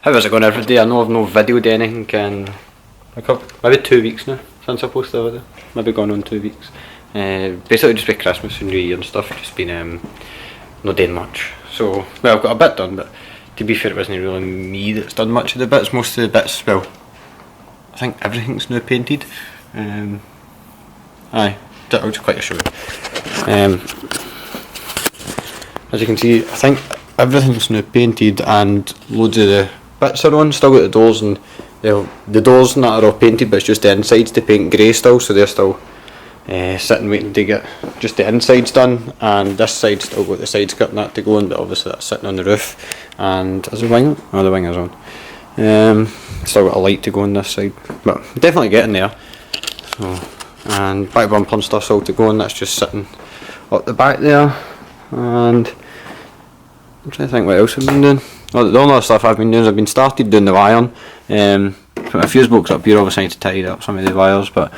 How is it going every day? I know I've no videoed anything in maybe 2 weeks now since I posted a video. Maybe going on 2 weeks. Basically just with Christmas and New Year and stuff, just been not doing much. So, well, I've got a bit done, but to be fair, it wasn't really me that's done much of the bits. Most of the bits, well, I think everything's now painted. Aye, I'll just quite show you. As you can see, I think everything's now painted and loads of the bits are on. Still got the doors and the doors and that are all painted, but it's just the insides to paint grey still, so they're still sitting waiting to get just the insides done. And this side still got the side skirt and that to go on, but obviously that's sitting on the roof. And is the wing? Oh, the wing is on. Still got a light to go on this side, but definitely getting there. So, and back bumper and stuff's all to go on. That's just sitting up the back there. And I'm trying to think what else I've been doing. Oh, the only other stuff I've been doing is I've been started doing the wiring. Put a fuse box up here, obviously I need to tidy up some of the wires, but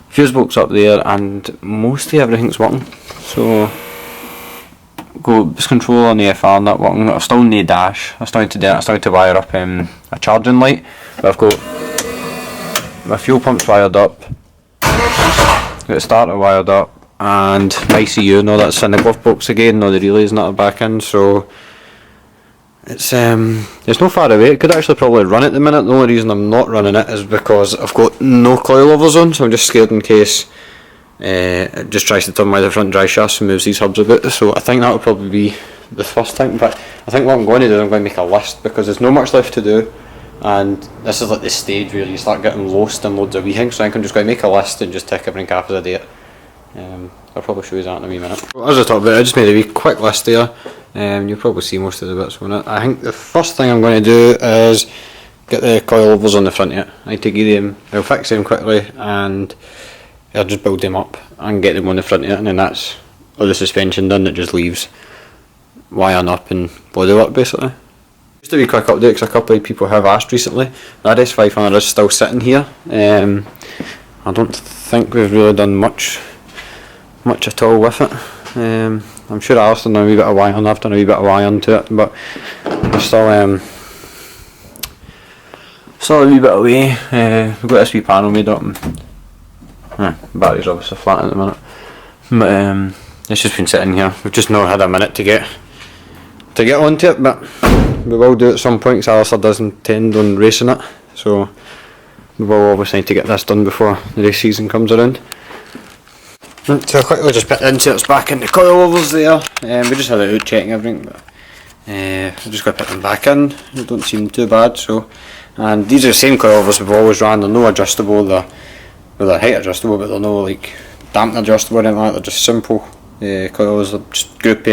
fuse box up there and mostly everything's working. So go bus control on the FR not working. I've still no dash. I started to wire up a charging light, but I've got my fuel pumps wired up, got the starter wired up, and my ECU and all that's in the glove box again. All the relays and that are back in, so it's not far away. It could actually probably run at the minute. The only reason I'm not running it is because I've got no coilovers on, so I'm just scared in case it just tries to turn my front drive shaft and moves these hubs about. So I think that will probably be the first thing. But I think what I'm going to do is I'm going to make a list, because there's no much left to do, and this is like the stage where you start getting lost in loads of wee things. So I think I'm just going to make a list and just tick everything off as I do it. I'll probably show you that in a wee minute. As I talked about, I just made a wee quick list there. You'll probably see most of the bits on it. I think the first thing I'm going to do is get the coilovers on the front of it. I need to get them, I'll fix them quickly and I'll just build them up and get them on the front of it, and then that's all the suspension done. It just leaves wiring up and body work basically. Just a wee quick update, because a couple of people have asked recently. The rs500 is still sitting here. I don't think we've really done much at all with it. I'm sure I've done a wee bit of wiring, I've done a wee bit of wiring to it, but we're still a wee bit away. We've got this wee panel made up, and battery's obviously flat at the minute, but it's just been sitting here. We've just not had a minute to get onto it, but we will do it at some point, because Alistair does intend on racing it, so we will obviously need to get this done before the race season comes around. So I'll quickly just put the inserts back in the coilovers there. We just had it out checking everything, but I'm just going to put them back in. They don't seem too bad. So, and these are the same coilovers we've always ran. They're no adjustable. They're height adjustable, but they're no like dampen adjustable or anything like that. They're just simple coilovers. They're just group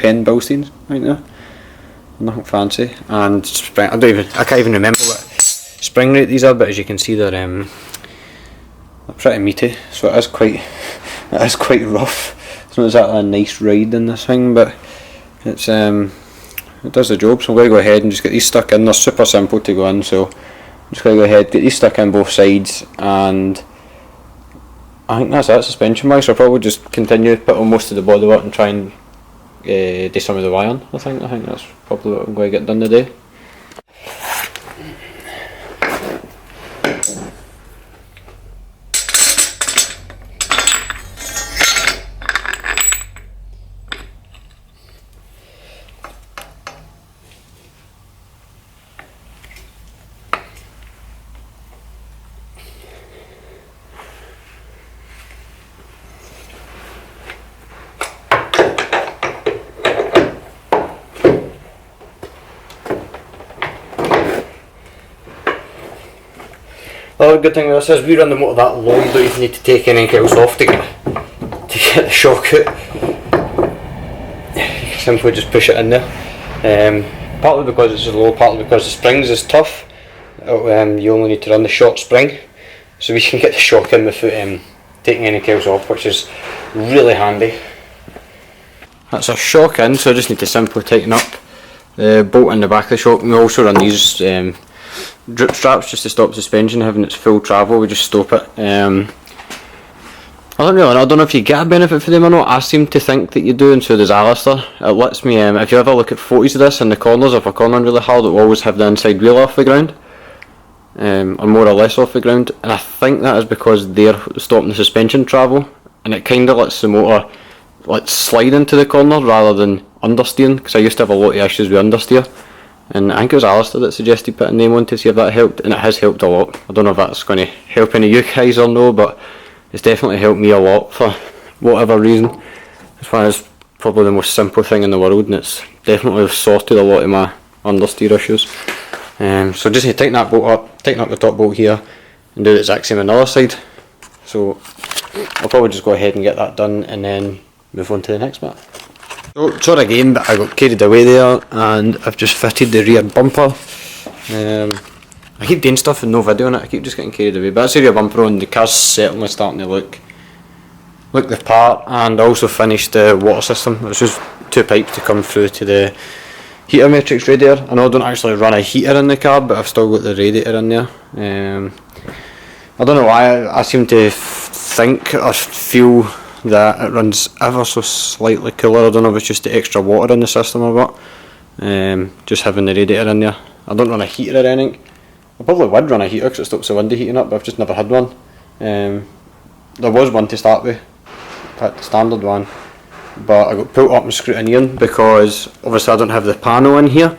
N Bilsteins right there. Nothing fancy. And spring. I can't even remember what spring rate these are, but as you can see, they're pretty meaty, so it is quite rough. It's not exactly a nice ride in this thing, but it's it does the job. So I'm going to go ahead and just get these stuck in. They're super simple to go in, so I'm just going to go ahead, get these stuck in both sides, and I think that's it suspension wise. So I'll probably just continue, put on most of the bodywork and try and do some of the wiring. I think that's probably what I'm going to get done today. The other good thing with this is we run the motor that low, you don't even need to take anything else off to get the shock out. You can simply just push it in there. Partly because it's low, partly because the springs is tough. You only need to run the short spring, so we can get the shock in without taking anything else off, which is really handy. That's a shock in, so I just need to simply tighten up the bolt in the back of the shock. We also run these drip straps just to stop suspension having its full travel. We just stop it. I don't really know. I don't know if you get a benefit for them or not. I seem to think that you do, and so does Alistair. It lets me, if you ever look at photos of this, in the corners, if we're cornering really hard, it will always have the inside wheel off the ground. Or more or less off the ground. And I think that is because they're stopping the suspension travel, and it kind of lets the motor slide into the corner rather than understeering, because I used to have a lot of issues with understeer. And I think it was Alistair that suggested putting them on to see if that helped, and it has helped a lot. I don't know if that's going to help any of you guys or no, but it's definitely helped me a lot for whatever reason. As far as probably the most simple thing in the world, and it's definitely sorted a lot of my understeer issues. So just need to tighten that bolt up, tighten up the top bolt here, and do the exact same on the other side. So I'll probably just go ahead and get that done and then move on to the next bit. So sorry again, but I got carried away there and I've just fitted the rear bumper. I keep doing stuff and no video on it, I keep just getting carried away, but that's the rear bumper on. The car's certainly starting to look the part, and I also finished the water system. It's just 2 pipes to come through to the heater matrix radiator. I know I don't actually run a heater in the car, but I've still got the radiator in there. I don't know why, I seem to think or feel that it runs ever so slightly cooler. I don't know if it's just the extra water in the system or what. Just having the radiator in there. I don't run a heater or anything. I probably would run a heater because it stops the window heating up, but I've just never had one. There was one to start with, in fact the standard one, but I got pulled up and scrutineering because obviously I don't have the panel in here.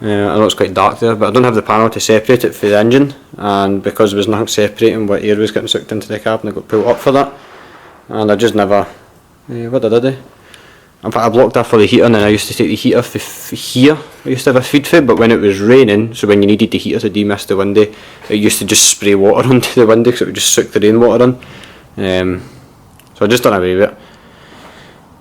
I know it's quite dark there, but I don't have the panel to separate it from the engine, and because there was nothing separating what air was getting sucked into the cabin, I got pulled up for that. And I just never, what did I do? In fact, I blocked off for the heater, and then I used to take the heater for here. I used to have a feed feed, but when it was raining, so when you needed the heater to demist the window, it used to just spray water onto the window, so it would just suck the rainwater in. So I just done away with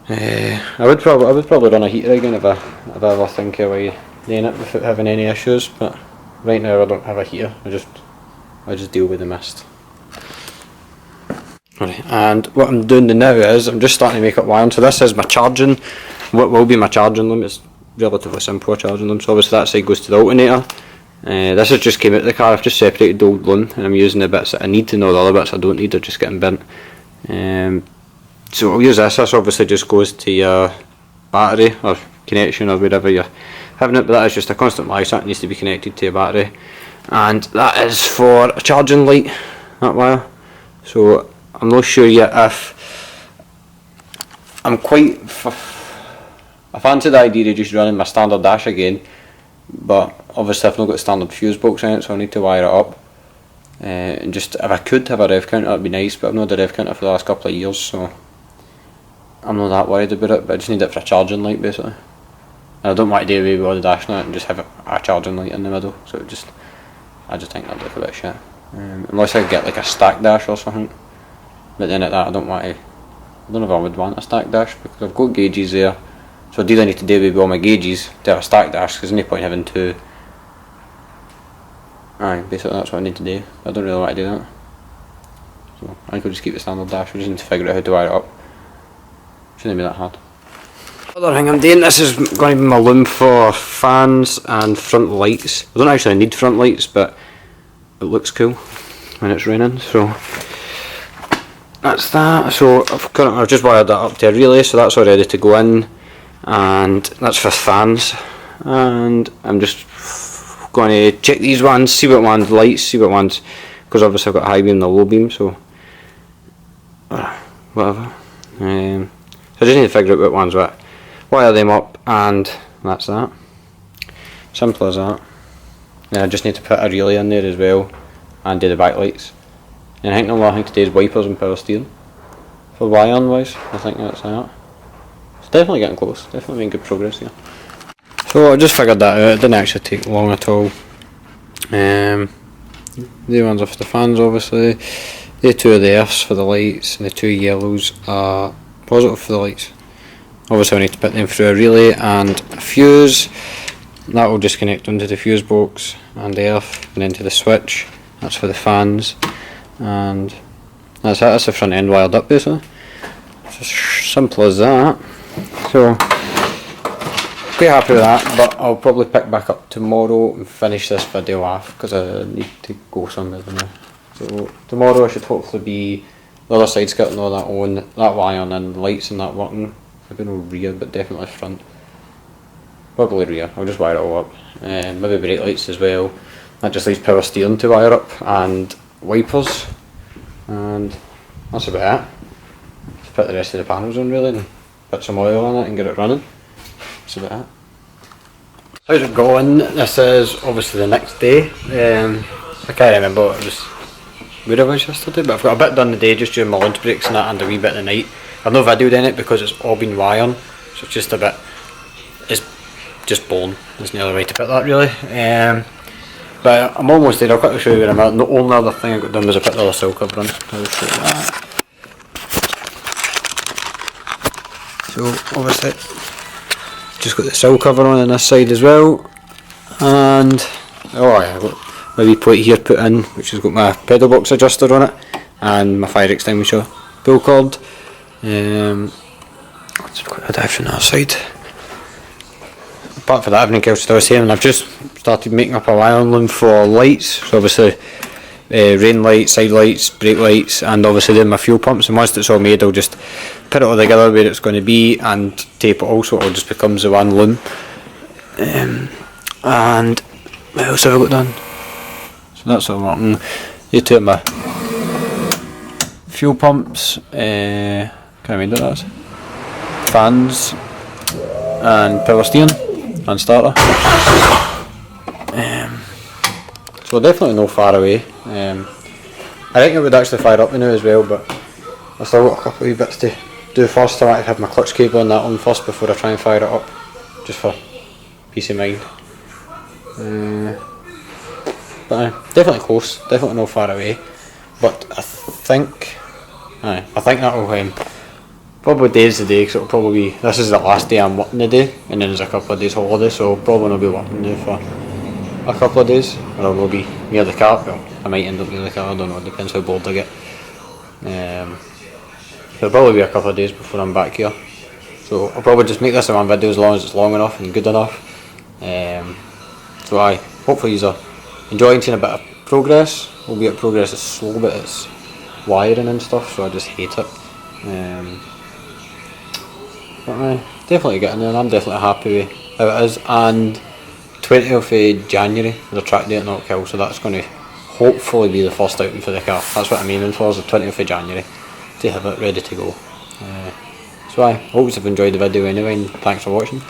it. I would probably run a heater again if I ever think of a way doing it without having any issues, but right now I don't have a heater. I just deal with the mist. Right, and what I'm doing now is I'm just starting to make up wiring. So this is my charging, what will be my charging loom. It's relatively simple charging loom, so obviously that side goes to the alternator. This has just came out of the car. I've just separated the old loom and I'm using the bits that I need, and all the other bits I don't need are just getting bent. So I'll use this. This obviously just goes to your battery or connection or wherever you're having it, but that is just a constant wire, so it needs to be connected to your battery, and that is for a charging light, that wire. So I'm not sure yet if I'm quite. I fancy the idea of just running my standard dash again, but obviously I've not got a standard fuse box in it, so I need to wire it up. And just if I could have a rev counter, that'd be nice, but I've not had a rev counter for the last couple of years, so I'm not that worried about it. But I just need it for a charging light basically. And I don't want to do away with all the dash on it and just have a charging light in the middle. So I just think that'd look a bit shit. Unless I get like a stack dash or something. But then at that I don't know if I would want a stack dash, because I've got gauges there. So I either need to do away with all my gauges to have a stack dash, because there's no point having two. Aye, basically that's what I need to do. I don't really want to do that. So I think I'll just keep the standard dash. We just need to figure out how to wire it up. Shouldn't be that hard. Other thing I'm doing, this is going to be my loom for fans and front lights. I don't actually need front lights, but it looks cool when it's raining, so that's that. So I've just wired that up to a relay, so that's all ready to go in, and that's for fans. And I'm just going to check these ones, see what ones lights, see what ones, because obviously I've got high beam and a low beam, so whatever. So I just need to figure out what ones what. Wire them up, and that's that. Simple as that. Yeah, I just need to put a relay in there as well, and do the backlights. And I think the only thing to do is wipers and power steering. For wiring wise, I think that's that. It's definitely getting close, definitely making good progress here. So I just figured that out, it didn't actually take long at all. The ones are for the fans obviously, the two of the F's for the lights, and the two yellows are positive for the lights. Obviously I need to put them through a relay and a fuse. That will just connect onto the fuse box and the earth and into the switch. That's for the fans, and that's it. That's the front end wired up basically. It's as simple as that. So quite happy with that, but I'll probably pick back up tomorrow and finish this video off because I need to go somewhere now. So tomorrow I should hopefully be the other side's got all that on, that wiring and lights and that working. Maybe no rear, but definitely front. Probably rear, I'll just wire it all up. Maybe brake lights as well. That just leaves power steering to wire up, and wipers, and that's about it. Just put the rest of the panels on really, and put some oil on it and get it running. That's about it. How's it going? This is obviously the next day. I can't remember what it was, where I was yesterday, but I've got a bit done today just during my lunch breaks and that, and a wee bit at the night. I've no videoed in it because it's all been wiring, so it's just a bit, it's just bone. There's no other way to put that really. But I'm almost there. I'll quickly show you where I'm at. The only other thing I got done was I put the other sill cover on. I'll show you that. So obviously just got the sill cover on this side as well, and oh yeah, I've got my wee plate here put in, which has got my pedal box adjuster on it and my fire extinguisher pull cord. Let's put a dive from that side. Apart from that, everything else is still the same, and I've just started making up a wiring loom for lights. So obviously rain lights, side lights, brake lights, and obviously then my fuel pumps. And once it's all made, I'll just put it all together where it's going to be and tape it all, so it all just becomes the one loom. And what else have I got done? So that's all working. You two of my fuel pumps, can't remember what that is. Fans and power steering and starter. So definitely no far away. I think it would actually fire up now as well, but I've still got a couple of wee bits to do first. I might have my clutch cable and that on first before I try and fire it up, just for peace of mind. But definitely close, definitely no far away. But I think that'll probably day's the day, because it'll probably be, this is the last day I'm working the day, and then there's a couple of days holiday, so I'll probably not be working now for a couple of days, or I'll be near the car. Well, I might end up near the car, I don't know, it depends how bored I get. It'll probably be a couple of days before I'm back here, so I'll probably just make this in one video as long as it's long enough and good enough. So hopefully you're enjoying seeing a bit of progress, albeit progress is slow, but it's wiring and stuff, so I just hate it. But definitely getting there, and I'm definitely happy with how it is. And 20th of January is the track day at Knockhill, so that's going to hopefully be the first outing for the car. That's what I'm aiming for, is the 20th of January, to have it ready to go. So I hope you've enjoyed the video anyway, and thanks for watching.